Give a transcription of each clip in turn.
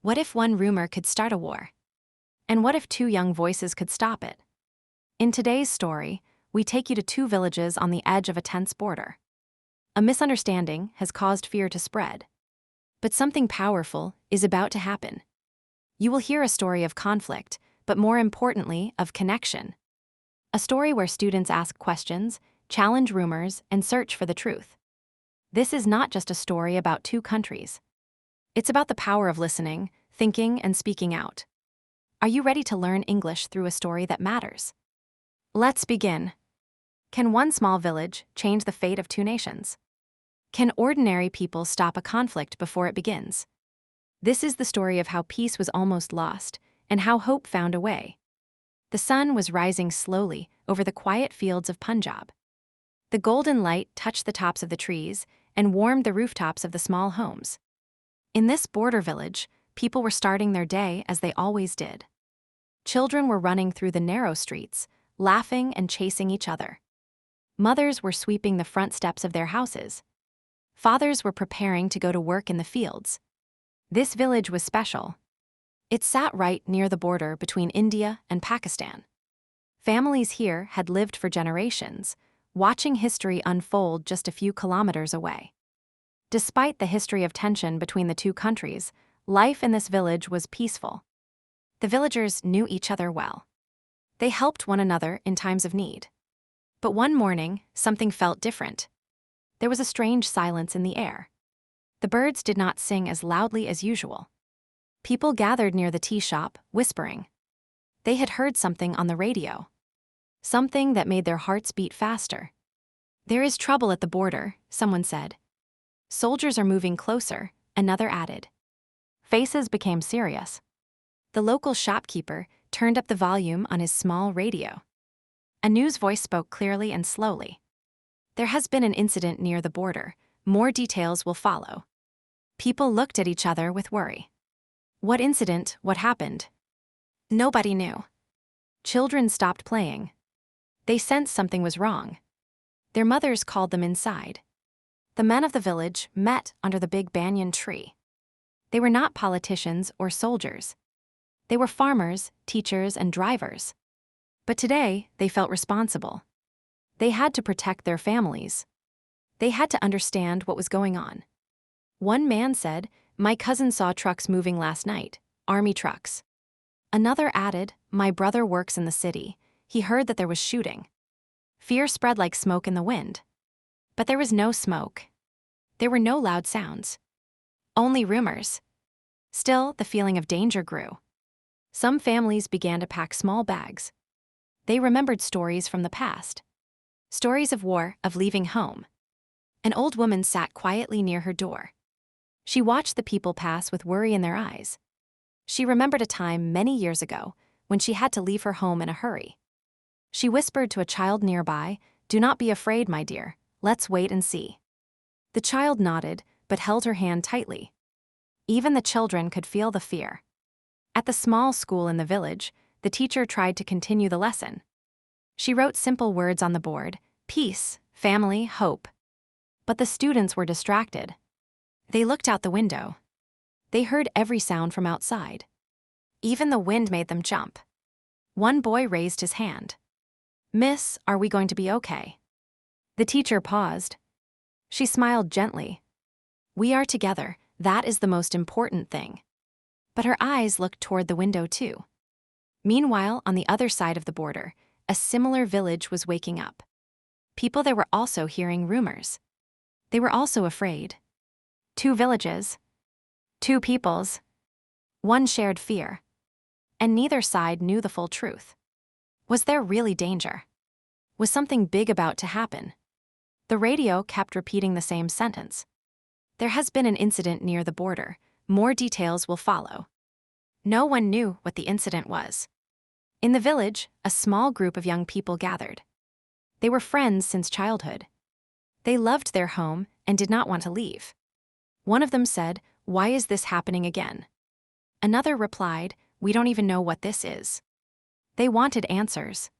What if one rumor could start a war? And what if two young voices could stop it? In today's story, we take you to two villages on the edge of a tense border. A misunderstanding has caused fear to spread. But something powerful is about to happen. You will hear a story of conflict, but more importantly, of connection. A story where students ask questions, challenge rumors, and search for the truth. This is not just a story about two countries. It's about the power of listening, thinking, and speaking out. Are you ready to learn English through a story that matters? Let's begin. Can one small village change the fate of two nations? Can ordinary people stop a conflict before it begins? This is the story of how peace was almost lost and how hope found a way. The sun was rising slowly over the quiet fields of Punjab. The golden light touched the tops of the trees and warmed the rooftops of the small homes. In this border village, people were starting their day as they always did. Children were running through the narrow streets, laughing and chasing each other. Mothers were sweeping the front steps of their houses. Fathers were preparing to go to work in the fields. This village was special. It sat right near the border between India and Pakistan. Families here had lived for generations, watching history unfold just a few kilometers away. Despite the history of tension between the two countries, life in this village was peaceful. The villagers knew each other well. They helped one another in times of need. But one morning, something felt different. There was a strange silence in the air. The birds did not sing as loudly as usual. People gathered near the tea shop, whispering. They had heard something on the radio. Something that made their hearts beat faster. "There is trouble at the border," someone said. "Soldiers are moving closer," another added. Faces became serious. The local shopkeeper turned up the volume on his small radio. A news voice spoke clearly and slowly. "There has been an incident near the border. More details will follow." People looked at each other with worry. What incident? What happened? Nobody knew. Children stopped playing. They sensed something was wrong. Their mothers called them inside. The men of the village met under the big banyan tree. They were not politicians or soldiers. They were farmers, teachers, and drivers. But today, they felt responsible. They had to protect their families. They had to understand what was going on. One man said, "My cousin saw trucks moving last night, army trucks." Another added, "My brother works in the city. He heard that there was shooting." Fear spread like smoke in the wind. But there was no smoke. There were no loud sounds. Only rumors. Still, the feeling of danger grew. Some families began to pack small bags. They remembered stories from the past. Stories of war, of leaving home. An old woman sat quietly near her door. She watched the people pass with worry in their eyes. She remembered a time many years ago when she had to leave her home in a hurry. She whispered to a child nearby, "Do not be afraid, my dear. Let's wait and see." The child nodded, but held her hand tightly. Even the children could feel the fear. At the small school in the village, the teacher tried to continue the lesson. She wrote simple words on the board: peace, family, hope. But the students were distracted. They looked out the window. They heard every sound from outside. Even the wind made them jump. One boy raised his hand. "Miss, are we going to be okay?" The teacher paused. She smiled gently. "We are together, that is the most important thing." But her eyes looked toward the window too. Meanwhile, on the other side of the border, a similar village was waking up. People there were also hearing rumors. They were also afraid. Two villages. Two peoples. One shared fear. And neither side knew the full truth. Was there really danger? Was something big about to happen? The radio kept repeating the same sentence. "There has been an incident near the border. More details will follow." No one knew what the incident was. In the village, a small group of young people gathered. They were friends since childhood. They loved their home and did not want to leave. One of them said, "Why is this happening again?" Another replied, "We don't even know what this is." They wanted answers.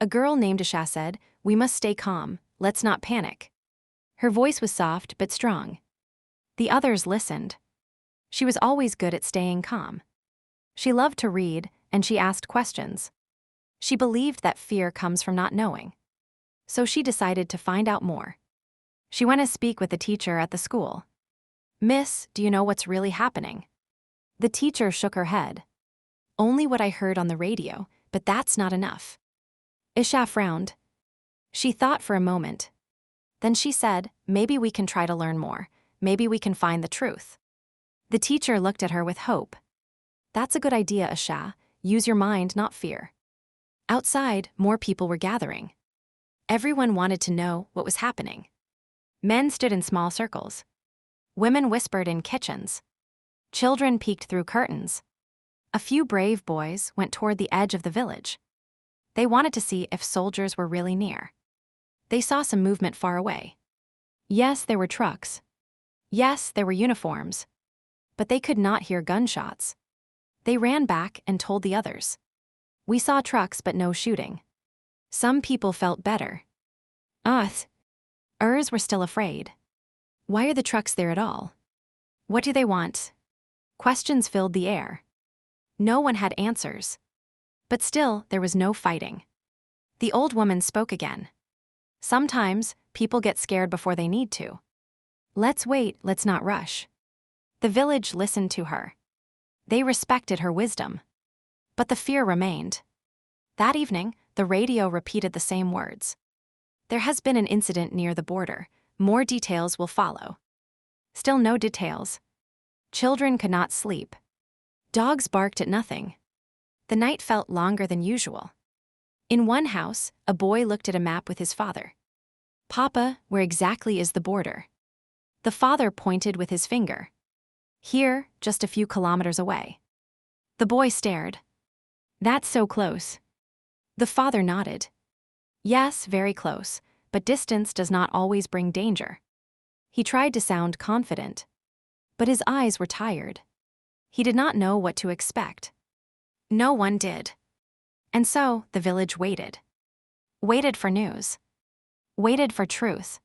A girl named Asha said, "We must stay calm, let's not panic." Her voice was soft but strong. The others listened. She was always good at staying calm. She loved to read, and she asked questions. She believed that fear comes from not knowing. So she decided to find out more. She went to speak with the teacher at the school. "Miss, do you know what's really happening?" The teacher shook her head. "Only what I heard on the radio, but that's not enough." Isha frowned. She thought for a moment. Then she said, "Maybe we can try to learn more. Maybe we can find the truth." The teacher looked at her with hope. "That's a good idea, Isha. Use your mind, not fear." Outside, more people were gathering. Everyone wanted to know what was happening. Men stood in small circles. Women whispered in kitchens. Children peeked through curtains. A few brave boys went toward the edge of the village. They wanted to see if soldiers were really near. They saw some movement far away. Yes, there were trucks. Yes, there were uniforms. But they could not hear gunshots. They ran back and told the others. "We saw trucks but no shooting." Some people felt better. Others were still afraid. Why are the trucks there at all? What do they want? Questions filled the air. No one had answers. But still, there was no fighting. The old woman spoke again. "Sometimes, people get scared before they need to. Let's wait, let's not rush." The village listened to her. They respected her wisdom. But the fear remained. That evening, the radio repeated the same words. "There has been an incident near the border. More details will follow." Still no details. Children could not sleep. Dogs barked at nothing. The night felt longer than usual. In one house, a boy looked at a map with his father. "Papa, where exactly is the border?" The father pointed with his finger. "Here, just a few kilometers away." The boy stared. "That's so close." The father nodded. "Yes, very close, but distance does not always bring danger." He tried to sound confident. But his eyes were tired. He did not know what to expect. No one did. And so, the village waited. Waited for news. Waited for truth.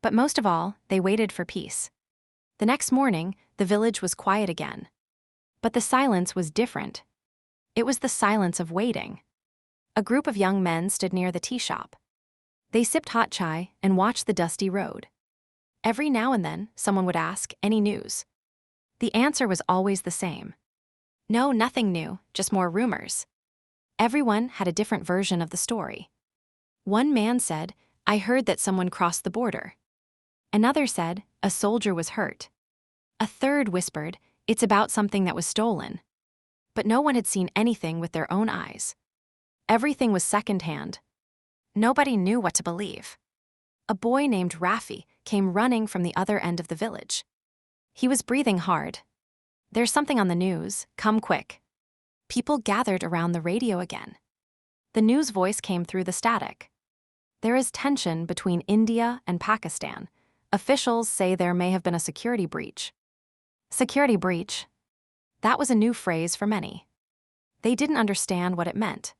But most of all, they waited for peace. The next morning, the village was quiet again. But the silence was different. It was the silence of waiting. A group of young men stood near the tea shop. They sipped hot chai and watched the dusty road. Every now and then, someone would ask, "Any news?" The answer was always the same. "No, nothing new, just more rumors." Everyone had a different version of the story. One man said, "I heard that someone crossed the border." Another said, "A soldier was hurt." A third whispered, "It's about something that was stolen." But no one had seen anything with their own eyes. Everything was secondhand. Nobody knew what to believe. A boy named Rafi came running from the other end of the village. He was breathing hard. "There's something on the news, come quick." People gathered around the radio again. The news voice came through the static. "There is tension between India and Pakistan. Officials say there may have been a security breach." Security breach. That was a new phrase for many. They didn't understand what it meant.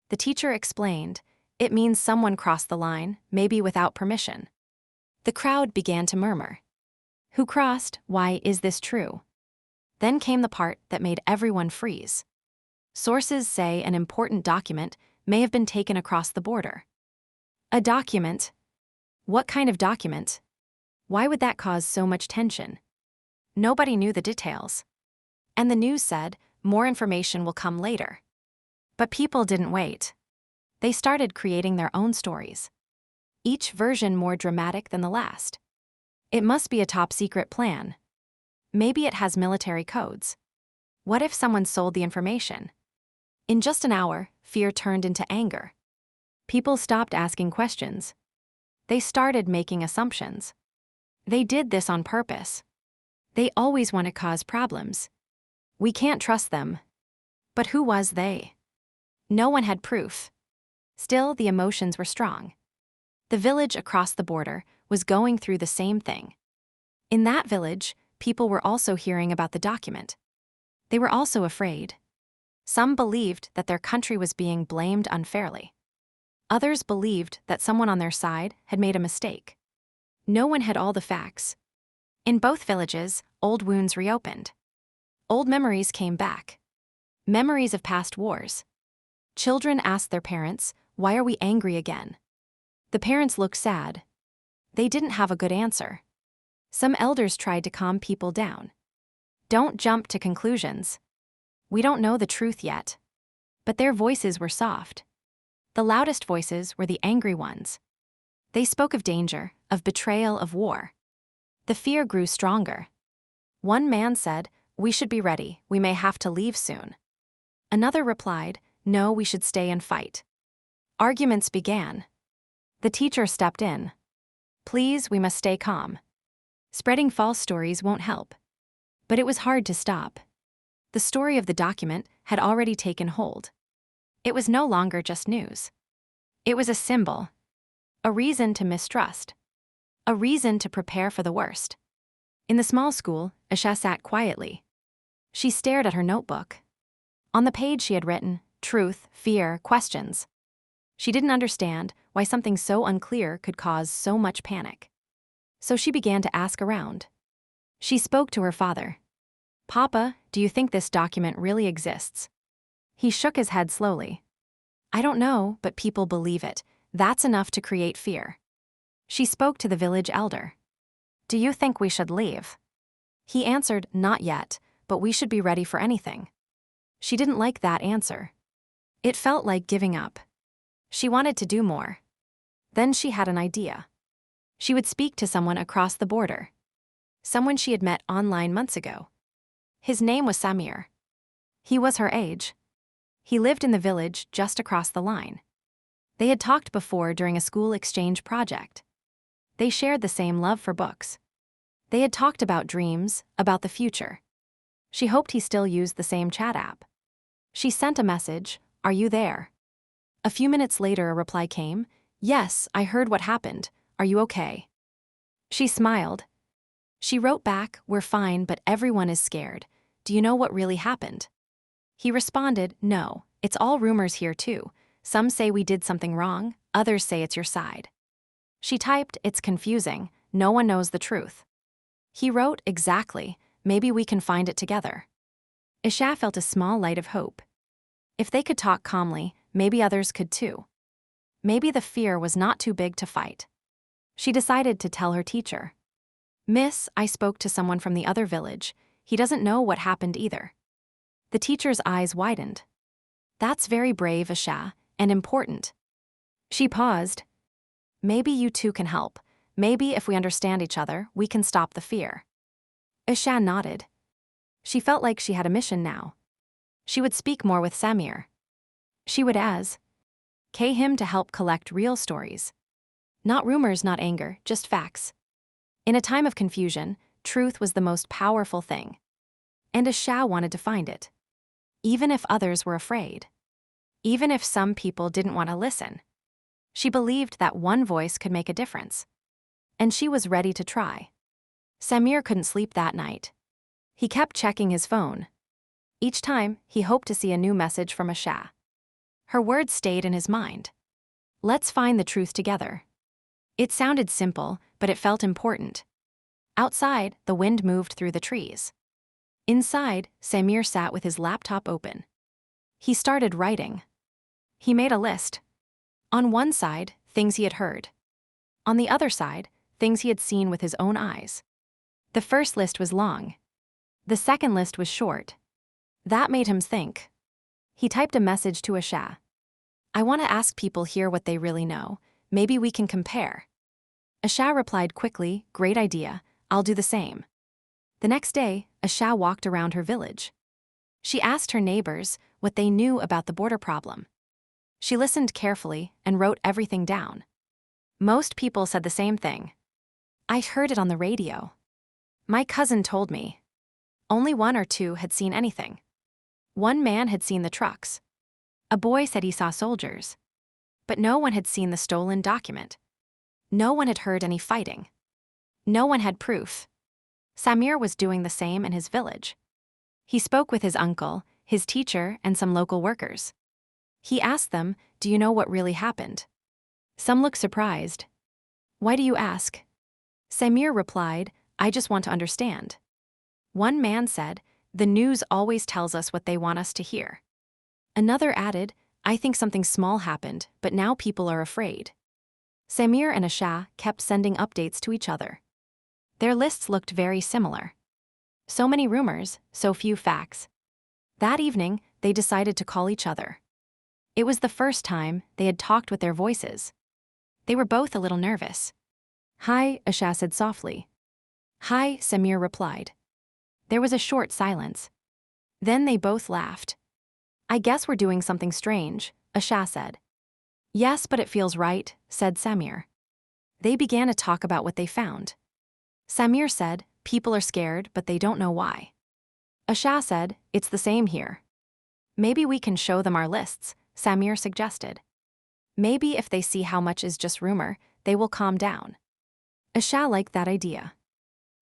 The teacher explained, "It means someone crossed the line, maybe without permission." The crowd began to murmur. "Who crossed? Why is this true?" Then came the part that made everyone freeze. Sources say an important document may have been taken across the border. A document? What kind of document? Why would that cause so much tension? Nobody knew the details. And the news said, more information will come later. But people didn't wait. They started creating their own stories. Each version more dramatic than the last. It must be a top-secret plan. Maybe it has military codes. What if someone sold the information? In just an hour, fear turned into anger. People stopped asking questions. They started making assumptions. They did this on purpose. They always want to cause problems. We can't trust them. But who was they? No one had proof. Still, the emotions were strong. The village across the border was going through the same thing. In that village, people were also hearing about the document. They were also afraid. Some believed that their country was being blamed unfairly. Others believed that someone on their side had made a mistake. No one had all the facts. In both villages, old wounds reopened. Old memories came back. Memories of past wars. Children asked their parents, "Why are we angry again?" The parents looked sad. They didn't have a good answer. Some elders tried to calm people down. "Don't jump to conclusions. We don't know the truth yet." But their voices were soft. The loudest voices were the angry ones. They spoke of danger, of betrayal, of war. The fear grew stronger. One man said, "We should be ready, we may have to leave soon." Another replied, "No, we should stay and fight." Arguments began. The teacher stepped in. "Please, we must stay calm. Spreading false stories won't help." But it was hard to stop. The story of the document had already taken hold. It was no longer just news. It was a symbol. A reason to mistrust. A reason to prepare for the worst. In the small school, Asha sat quietly. She stared at her notebook. On the page she had written, truth, fear, questions. She didn't understand why something so unclear could cause so much panic. So she began to ask around. She spoke to her father. "Papa, do you think this document really exists?" He shook his head slowly. "I don't know, but people believe it. That's enough to create fear." She spoke to the village elder. "Do you think we should leave?" He answered, "Not yet, but we should be ready for anything." She didn't like that answer. It felt like giving up. She wanted to do more. Then she had an idea. She would speak to someone across the border. Someone she had met online months ago. His name was Samir. He was her age. He lived in the village just across the line. They had talked before during a school exchange project. They shared the same love for books. They had talked about dreams, about the future. She hoped he still used the same chat app. She sent a message, "Are you there?" A few minutes later a reply came, "Yes, I heard what happened. Are you okay?" She smiled. She wrote back, "We're fine, but everyone is scared. Do you know what really happened?" He responded, "No, it's all rumors here too. Some say we did something wrong, others say it's your side." She typed, "It's confusing. No one knows the truth." He wrote, "Exactly. Maybe we can find it together." Isha felt a small light of hope. If they could talk calmly, maybe others could too. Maybe the fear was not too big to fight. She decided to tell her teacher. "Miss, I spoke to someone from the other village. He doesn't know what happened either." The teacher's eyes widened. "That's very brave, Isha, and important." She paused. "Maybe you two can help. Maybe if we understand each other, we can stop the fear." Isha nodded. She felt like she had a mission now. She would speak more with Samir. She would ask him to help collect real stories. Not rumors, not anger, just facts. In a time of confusion, truth was the most powerful thing. And Isha wanted to find it. Even if others were afraid. Even if some people didn't want to listen. She believed that one voice could make a difference. And she was ready to try. Samir couldn't sleep that night. He kept checking his phone. Each time, he hoped to see a new message from Isha. Her words stayed in his mind. "Let's find the truth together." It sounded simple, but it felt important. Outside, the wind moved through the trees. Inside, Samir sat with his laptop open. He started writing. He made a list. On one side, things he had heard. On the other side, things he had seen with his own eyes. The first list was long. The second list was short. That made him think. He typed a message to Isha. "I want to ask people here what they really know. Maybe we can compare." Isha replied quickly, "Great idea, I'll do the same." The next day, Isha walked around her village. She asked her neighbors what they knew about the border problem. She listened carefully and wrote everything down. Most people said the same thing. "I heard it on the radio. My cousin told me." Only one or two had seen anything. One man had seen the trucks. A boy said he saw soldiers. But no one had seen the stolen document. No one had heard any fighting. No one had proof. Samir was doing the same in his village. He spoke with his uncle, his teacher, and some local workers. He asked them, "Do you know what really happened?" Some looked surprised. "Why do you ask?" Samir replied, "I just want to understand." One man said, The news always tells us what they want us to hear. Another added, I think something small happened, but now people are afraid. Samir and Asha kept sending updates to each other. Their lists looked very similar. So many rumors, so few facts. That evening, they decided to call each other. It was the first time they had talked with their voices. They were both a little nervous. Hi, Asha said softly. Hi, Samir replied. There was a short silence. Then they both laughed. I guess we're doing something strange, Asha said. Yes, but it feels right, said Samir. They began to talk about what they found. Samir said, people are scared, but they don't know why. Asha said, it's the same here. Maybe we can show them our lists, Samir suggested. Maybe if they see how much is just rumor, they will calm down. Asha liked that idea.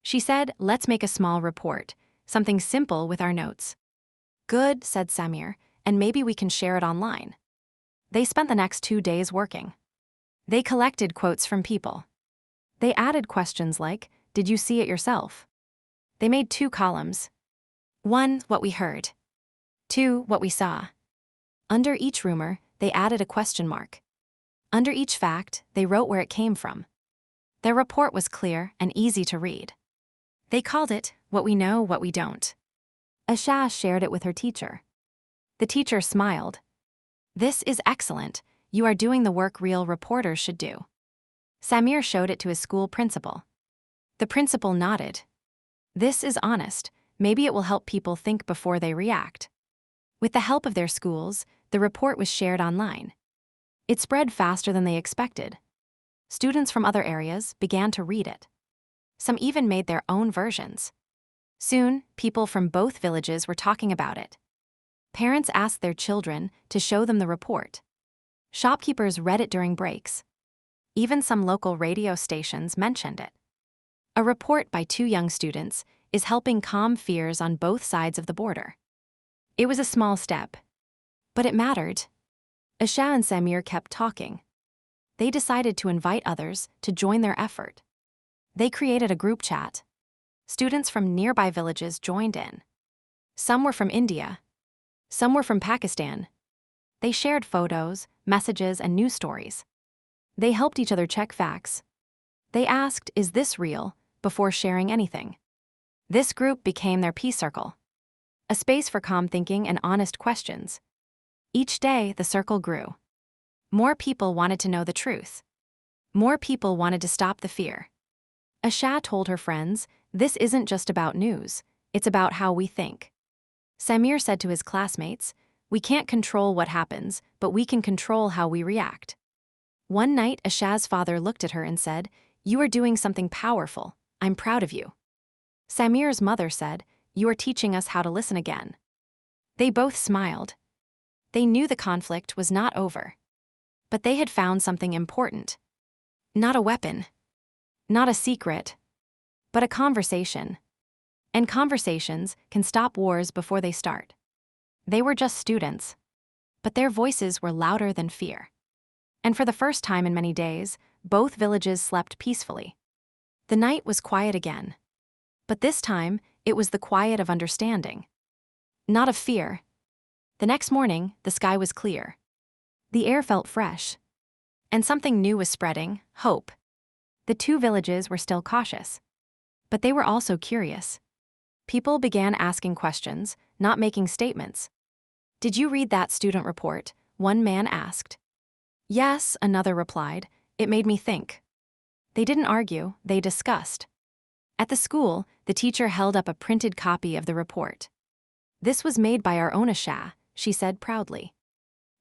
She said, let's make a small report, something simple with our notes. Good, said Samir, and maybe we can share it online. They spent the next 2 days working. They collected quotes from people. They added questions like, did you see it yourself? They made 2 columns. 1, what we heard. 2, what we saw. Under each rumor, they added a question mark. Under each fact, they wrote where it came from. Their report was clear and easy to read. They called it, What We Know, What We Don't. Asha shared it with her teacher. The teacher smiled. This is excellent. You are doing the work real reporters should do. Samir showed it to his school principal. The principal nodded. This is honest. Maybe it will help people think before they react. With the help of their schools, the report was shared online. It spread faster than they expected. Students from other areas began to read it. Some even made their own versions. Soon, people from both villages were talking about it. Parents asked their children to show them the report. Shopkeepers read it during breaks. Even some local radio stations mentioned it. A report by 2 young students is helping calm fears on both sides of the border. It was a small step, but it mattered. Asha and Samir kept talking. They decided to invite others to join their effort. They created a group chat. Students from nearby villages joined in. Some were from India. Some were from Pakistan. They shared photos, messages, and news stories. They helped each other check facts. They asked, is this real, before sharing anything. This group became their peace circle. A space for calm thinking and honest questions. Each day, the circle grew. More people wanted to know the truth. More people wanted to stop the fear. Asha told her friends, this isn't just about news, it's about how we think. Samir said to his classmates, we can't control what happens, but we can control how we react. One night, Asha's father looked at her and said, you are doing something powerful. I'm proud of you. Samir's mother said, you are teaching us how to listen again. They both smiled. They knew the conflict was not over. But they had found something important. Not a weapon. Not a secret. But a conversation. And conversations can stop wars before they start. They were just students. But their voices were louder than fear. And for the first time in many days, both villages slept peacefully. The night was quiet again. But this time, it was the quiet of understanding. Not of fear. The next morning, the sky was clear. The air felt fresh. And something new was spreading, hope. The 2 villages were still cautious. But they were also curious. People began asking questions, not making statements. Did you read that student report? One man asked. Yes, another replied. It made me think. They didn't argue, they discussed. At the school, the teacher held up a printed copy of the report. This was made by our own Asha, she said proudly.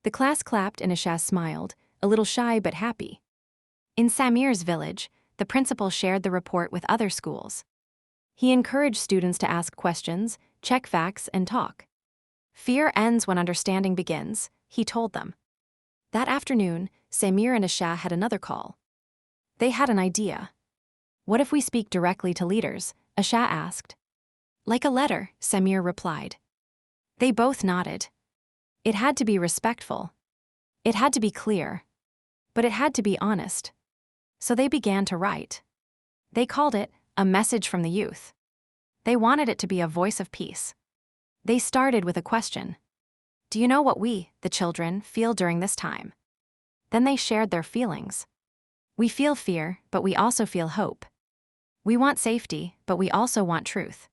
The class clapped and Asha smiled, a little shy but happy. In Samir's village, the principal shared the report with other schools. He encouraged students to ask questions, check facts, and talk. Fear ends when understanding begins, he told them. That afternoon, Samir and Asha had another call. They had an idea. What if we speak directly to leaders? Asha asked. Like a letter, Samir replied. They both nodded. It had to be respectful. It had to be clear. But it had to be honest. So they began to write. They called it, A Message from the Youth. They wanted it to be a voice of peace. They started with a question. Do you know what we, the children, feel during this time? Then they shared their feelings. We feel fear, but we also feel hope. We want safety, but we also want truth.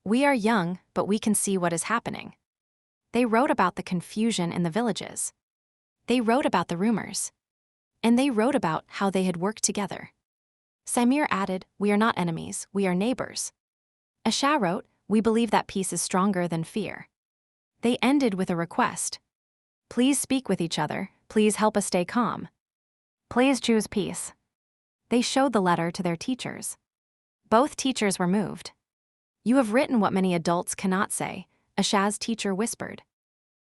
We are young, but we can see what is happening. They wrote about the confusion in the villages. They wrote about the rumors. And they wrote about how they had worked together. Samir added, we are not enemies, we are neighbors. Asha wrote, we believe that peace is stronger than fear. They ended with a request. Please speak with each other, please help us stay calm. Please choose peace. They showed the letter to their teachers. Both teachers were moved. You have written what many adults cannot say, Asha's teacher whispered.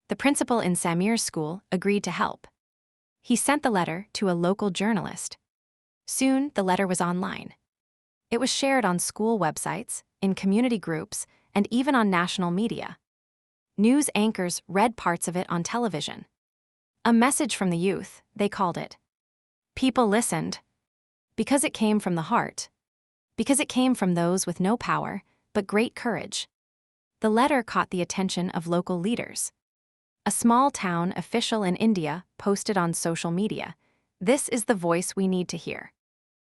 The principal in Samir's school agreed to help. He sent the letter to a local journalist. Soon, the letter was online. It was shared on school websites, in community groups, and even on national media. News anchors read parts of it on television. A message from the youth, they called it. People listened. Because it came from the heart. Because it came from those with no power, but great courage. The letter caught the attention of local leaders. A small town official in India posted on social media, "This is the voice we need to hear."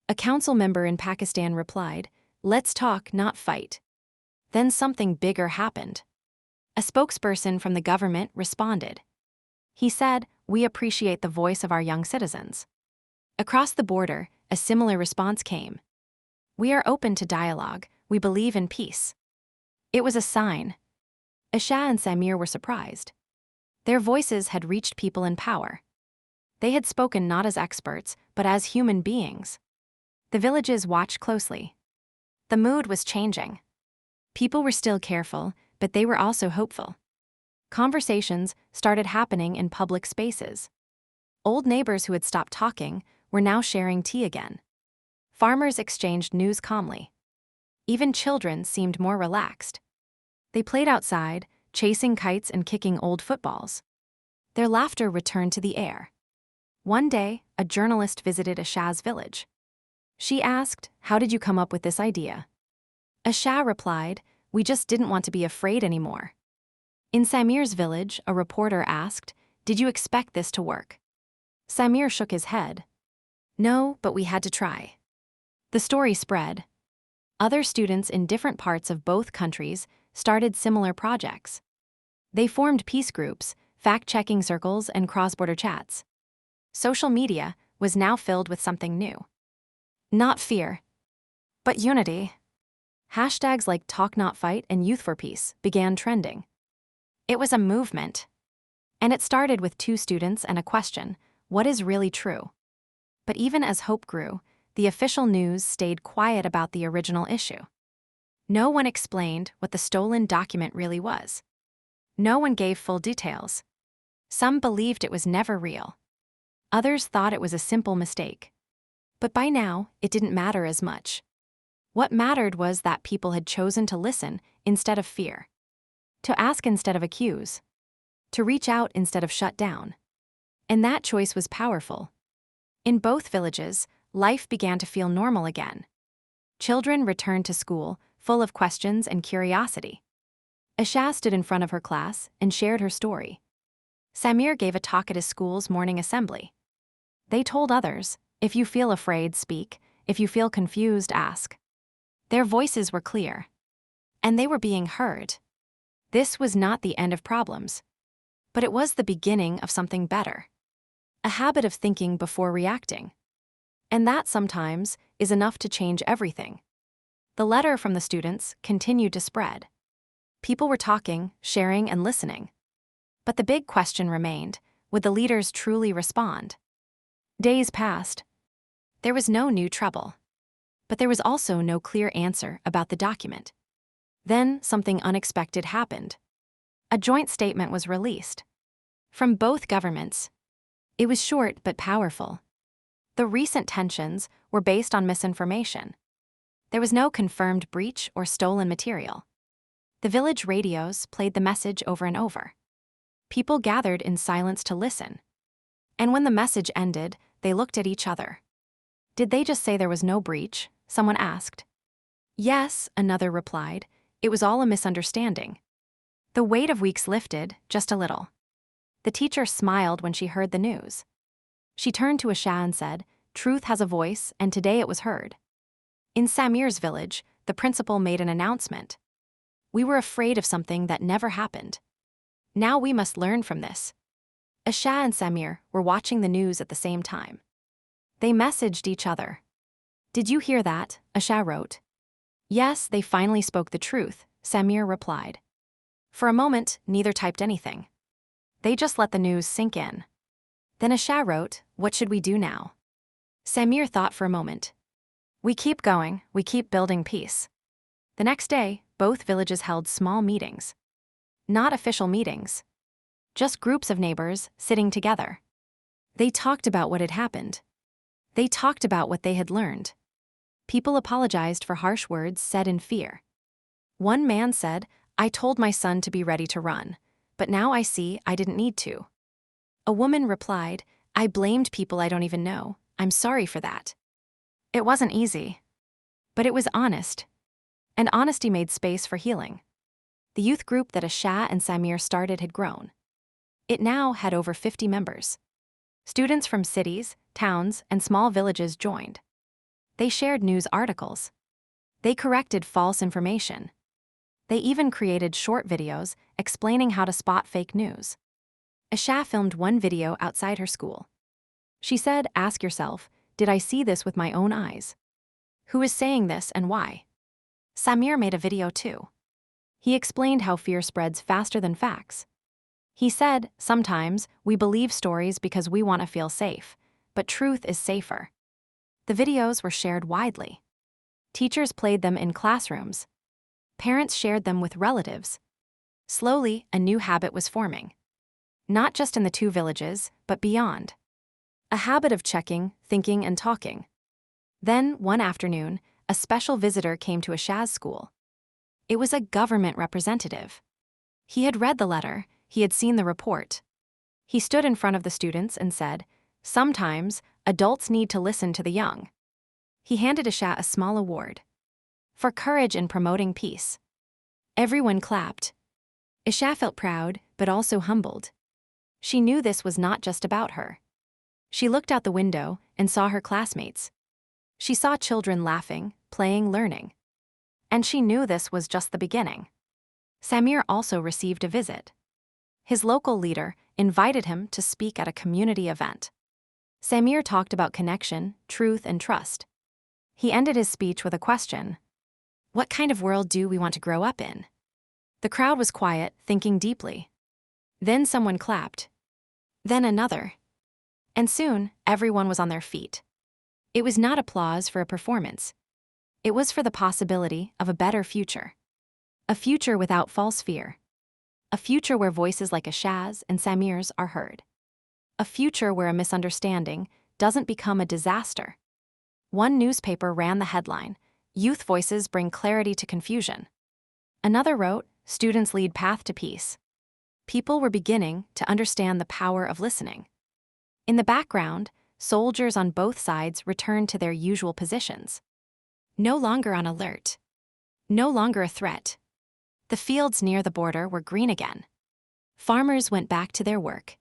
A council member in Pakistan replied, "Let's talk, not fight." Then something bigger happened. A spokesperson from the government responded. He said, "We appreciate the voice of our young citizens." Across the border, a similar response came. "We are open to dialogue, we believe in peace." It was a sign. Asha and Samir were surprised. Their voices had reached people in power. They had spoken not as experts, but as human beings. The villages watched closely. The mood was changing. People were still careful, but they were also hopeful. Conversations started happening in public spaces. Old neighbors who had stopped talking were now sharing tea again. Farmers exchanged news calmly. Even children seemed more relaxed. They played outside, chasing kites and kicking old footballs. Their laughter returned to the air. One day, a journalist visited Asha's village. She asked, "How did you come up with this idea?" Asha replied, "We just didn't want to be afraid anymore." In Samir's village, a reporter asked, "Did you expect this to work?" Samir shook his head. "No, but we had to try." The story spread. Other students in different parts of both countries started similar projects. They formed peace groups, fact-checking circles, and cross-border chats. Social media was now filled with something new. Not fear, but unity. Hashtags like Talk Not Fight and Youth for Peace began trending. It was a movement. And it started with 2 students and a question, what is really true? But even as hope grew, the official news stayed quiet about the original issue. No one explained what the stolen document really was. No one gave full details. Some believed it was never real. Others thought it was a simple mistake. But by now, it didn't matter as much. What mattered was that people had chosen to listen instead of fear. To ask instead of accuse. To reach out instead of shut down. And that choice was powerful. In both villages, life began to feel normal again. Children returned to school, full of questions and curiosity. Asha stood in front of her class and shared her story. Samir gave a talk at his school's morning assembly. They told others, if you feel afraid, speak. If you feel confused, ask. Their voices were clear. And they were being heard. This was not the end of problems. But it was the beginning of something better. A habit of thinking before reacting. And that sometimes is enough to change everything. The letter from the students continued to spread. People were talking, sharing, and listening. But the big question remained, would the leaders truly respond? Days passed. There was no new trouble. But there was also no clear answer about the document. Then something unexpected happened. A joint statement was released. From both governments. It was short but powerful. The recent tensions were based on misinformation. There was no confirmed breach or stolen material. The village radios played the message over and over. People gathered in silence to listen. And when the message ended, they looked at each other. Did they just say there was no breach? Someone asked. Yes, another replied. It was all a misunderstanding. The weight of weeks lifted, just a little. The teacher smiled when she heard the news. She turned to Asha and said, "Truth has a voice, and today it was heard." In Samir's village, the principal made an announcement. "We were afraid of something that never happened. Now we must learn from this." Asha and Samir were watching the news at the same time. They messaged each other. "Did you hear that?" Asha wrote. "Yes, they finally spoke the truth," Samir replied. For a moment, neither typed anything. They just let the news sink in. Then Asha wrote, "What should we do now?" Samir thought for a moment. "We keep going, we keep building peace." The next day, both villages held small meetings. Not official meetings. Just groups of neighbors sitting together. They talked about what had happened. They talked about what they had learned. People apologized for harsh words said in fear. One man said, "I told my son to be ready to run, but now I see I didn't need to." A woman replied, "I blamed people I don't even know. I'm sorry for that." It wasn't easy. But it was honest. And honesty made space for healing. The youth group that Asha and Samir started had grown. It now had over 50 members. Students from cities, towns, and small villages joined. They shared news articles. They corrected false information. They even created short videos explaining how to spot fake news. Asha filmed one video outside her school. She said, "Ask yourself, did I see this with my own eyes? Who is saying this and why?" Samir made a video too. He explained how fear spreads faster than facts. He said, "Sometimes we believe stories because we want to feel safe, but truth is safer." The videos were shared widely. Teachers played them in classrooms. Parents shared them with relatives. Slowly, a new habit was forming. Not just in the two villages, but beyond. A habit of checking, thinking, and talking. Then, one afternoon, a special visitor came to Asha's school. It was a government representative. He had read the letter, he had seen the report. He stood in front of the students and said, "Sometimes, adults need to listen to the young." He handed Asha a small award. For courage in promoting peace. Everyone clapped. Asha felt proud, but also humbled. She knew this was not just about her. She looked out the window and saw her classmates. She saw children laughing, playing, learning. And she knew this was just the beginning. Samir also received a visit. His local leader invited him to speak at a community event. Samir talked about connection, truth, and trust. He ended his speech with a question. What kind of world do we want to grow up in? The crowd was quiet, thinking deeply. Then someone clapped. Then another. And soon, everyone was on their feet. It was not applause for a performance. It was for the possibility of a better future. A future without false fear. A future where voices like Asha's and Samir's are heard. A future where a misunderstanding doesn't become a disaster. One newspaper ran the headline, "Youth Voices Bring Clarity to Confusion." Another wrote, "Students Lead Path to Peace." People were beginning to understand the power of listening. In the background, soldiers on both sides returned to their usual positions. No longer on alert. No longer a threat. The fields near the border were green again. Farmers went back to their work.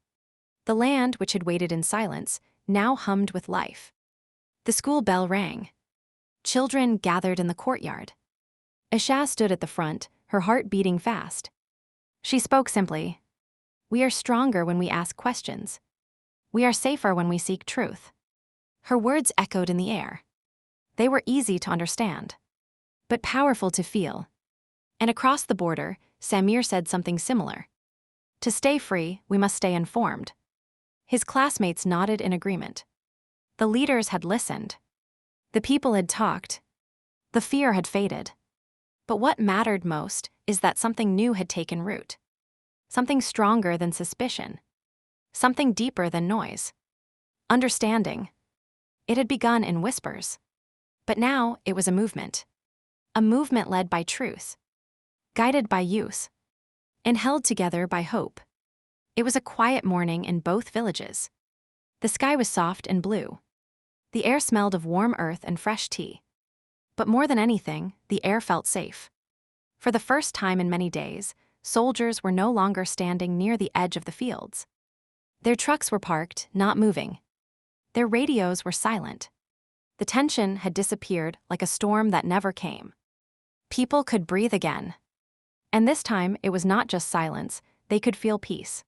The land, which had waited in silence, now hummed with life. The school bell rang. Children gathered in the courtyard. Asha stood at the front, her heart beating fast. She spoke simply. "We are stronger when we ask questions. We are safer when we seek truth." Her words echoed in the air. They were easy to understand, but powerful to feel. And across the border, Samir said something similar. "To stay free, we must stay informed." His classmates nodded in agreement. The leaders had listened. The people had talked. The fear had faded. But what mattered most is that something new had taken root. Something stronger than suspicion. Something deeper than noise. Understanding. It had begun in whispers. But now it was a movement. A movement led by truth. Guided by youth. And held together by hope. It was a quiet morning in both villages. The sky was soft and blue. The air smelled of warm earth and fresh tea. But more than anything, the air felt safe. For the first time in many days, soldiers were no longer standing near the edge of the fields. Their trucks were parked, not moving. Their radios were silent. The tension had disappeared like a storm that never came. People could breathe again. And this time, it was not just silence, they could feel peace.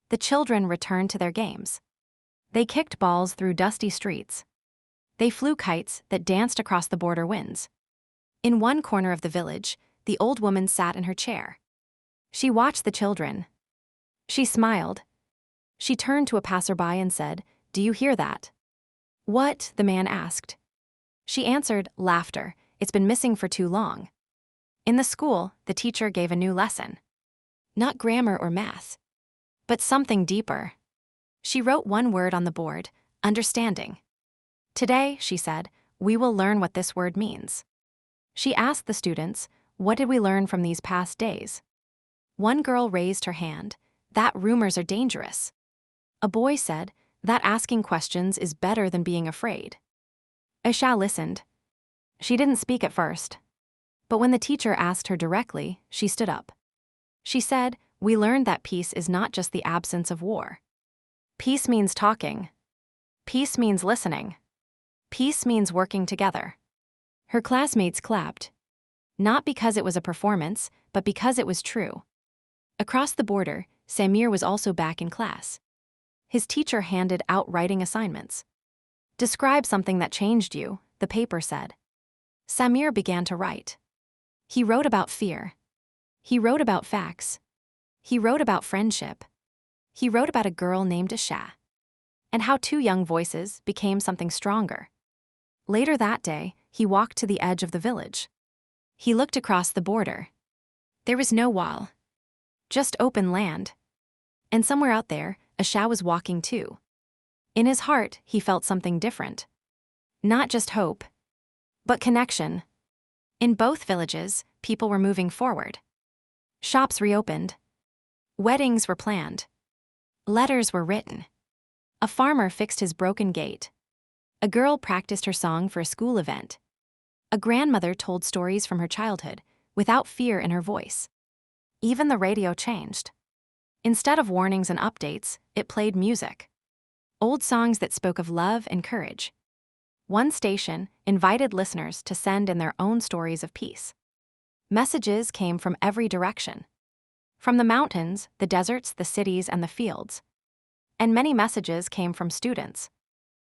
The children returned to their games. They kicked balls through dusty streets. They flew kites that danced across the border winds. In one corner of the village, the old woman sat in her chair. She watched the children. She smiled. She turned to a passerby and said, "Do you hear that?" "What?" the man asked. She answered, "Laughter. It's been missing for too long." In the school, the teacher gave a new lesson. Not grammar or math, but something deeper. She wrote one word on the board, understanding. "Today," she said, "we will learn what this word means." She asked the students, "What did we learn from these past days?" One girl raised her hand, "That rumors are dangerous." A boy said, "That asking questions is better than being afraid." Aisha listened. She didn't speak at first. But when the teacher asked her directly, she stood up. She said, "We learned that peace is not just the absence of war. Peace means talking. Peace means listening. Peace means working together." Her classmates clapped. Not because it was a performance, but because it was true. Across the border, Samir was also back in class. His teacher handed out writing assignments. "Describe something that changed you," the paper said. Samir began to write. He wrote about fear. He wrote about facts. He wrote about friendship. He wrote about a girl named Aisha. And how two young voices became something stronger. Later that day, he walked to the edge of the village. He looked across the border. There was no wall. Just open land. And somewhere out there, Aisha was walking too. In his heart, he felt something different. Not just hope, but connection. In both villages, people were moving forward. Shops reopened. Weddings were planned. Letters were written. A farmer fixed his broken gate. A girl practiced her song for a school event. A grandmother told stories from her childhood, without fear in her voice. Even the radio changed. Instead of warnings and updates, it played music. Old songs that spoke of love and courage. One station invited listeners to send in their own stories of peace. Messages came from every direction. From the mountains, the deserts, the cities, and the fields. And many messages came from students.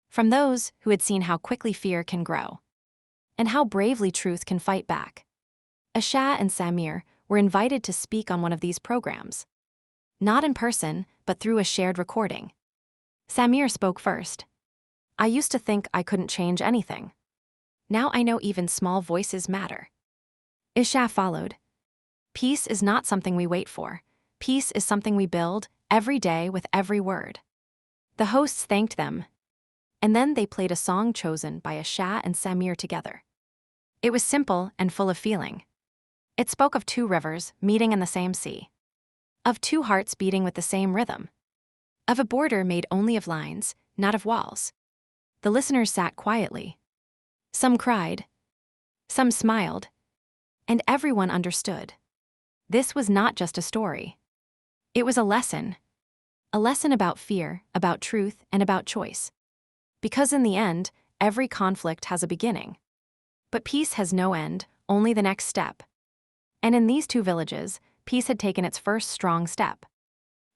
From those who had seen how quickly fear can grow. And how bravely truth can fight back. Aisha and Samir were invited to speak on one of these programs. Not in person, but through a shared recording. Samir spoke first. "I used to think I couldn't change anything. Now I know even small voices matter." Aisha followed. "Peace is not something we wait for. Peace is something we build, every day with every word." The hosts thanked them. And then they played a song chosen by Aisha and Samir together. It was simple and full of feeling. It spoke of two rivers meeting in the same sea. Of two hearts beating with the same rhythm. Of a border made only of lines, not of walls. The listeners sat quietly. Some cried. Some smiled. And everyone understood. This was not just a story. It was a lesson. A lesson about fear, about truth, and about choice. Because in the end, every conflict has a beginning. But peace has no end, only the next step. And in these two villages, peace had taken its first strong step.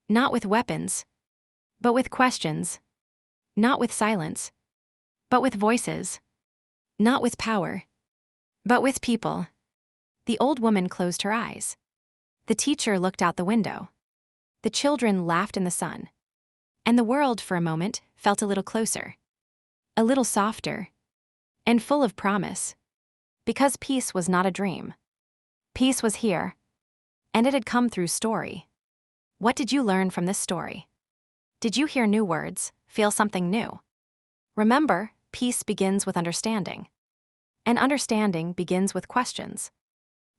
Not with weapons, but with questions. Not with silence, but with voices. Not with power, but with people. The old woman closed her eyes. The teacher looked out the window. The children laughed in the sun. And the world, for a moment, felt a little closer. A little softer. And full of promise. Because peace was not a dream. Peace was here. And it had come through story. What did you learn from this story? Did you hear new words, feel something new? Remember, peace begins with understanding. And understanding begins with questions.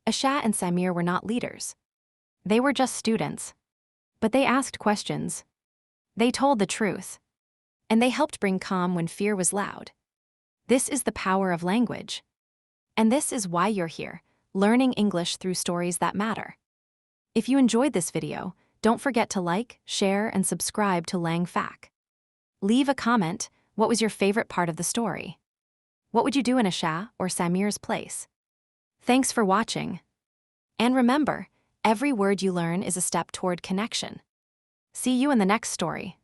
Aisha and Samir were not leaders. They were just students. But they asked questions. They told the truth. And they helped bring calm when fear was loud. This is the power of language. And this is why you're here, learning English through stories that matter. If you enjoyed this video, don't forget to like, share, and subscribe to Lang Fac. Leave a comment. What was your favorite part of the story? What would you do in Asha or Samir's place? Thanks for watching. And remember, every word you learn is a step toward connection. See you in the next story.